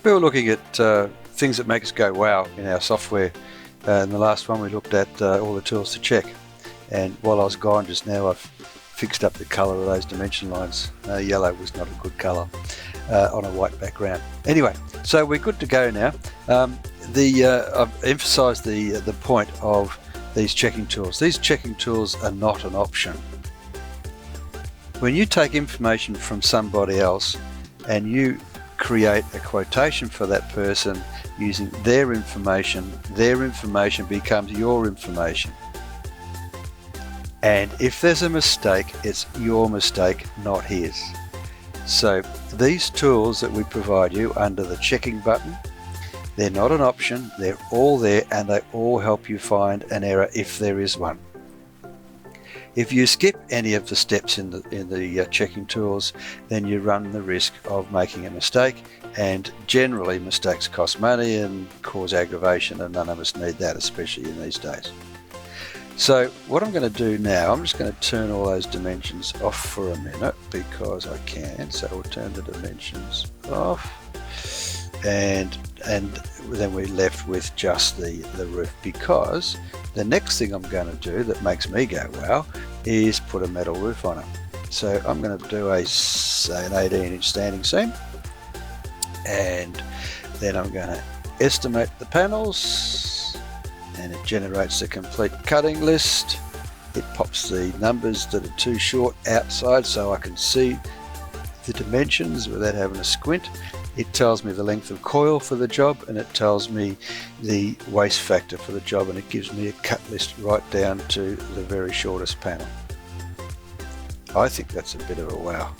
We were looking at things that make us go wow in our software. In the last one we looked at all the tools to check, and while I was gone just now I've fixed up the colour of those dimension lines. Yellow was not a good colour on a white background. Anyway, so we're good to go now. I've emphasised the point of these checking tools. These checking tools are not an option. When you take information from somebody else and you create a quotation for that person using their information becomes your information. And if there's a mistake, it's your mistake, not his. So these tools that we provide you under the checking button, they're not an option, they're all there, and they all help you find an error if there is one. If you skip any of the steps in the checking tools, then you run the risk of making a mistake, and generally mistakes cost money and cause aggravation, and none of us need that, especially in these days. So what I'm going to do now, I'm just going to turn all those dimensions off for a minute because I can. So we'll turn the dimensions off, and then we're left with just the roof, because the next thing I'm going to do that makes me go wow is put a metal roof on it. So I'm going to do say an 18-inch standing seam, and then I'm going to estimate the panels, and it generates the complete cutting list. It pops the numbers that are too short outside so I can see the dimensions without having to squint. It tells me the length of coil for the job, and it tells me the waste factor for the job, and it gives me a cut list right down to the very shortest panel. I think that's a bit of a wow.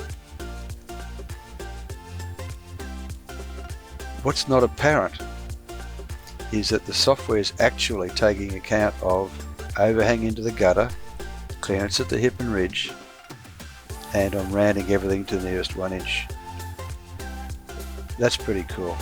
What's not apparent is that the software is actually taking account of overhang into the gutter, clearance at the hip and ridge, and I'm rounding everything to the nearest 1 inch. That's pretty cool.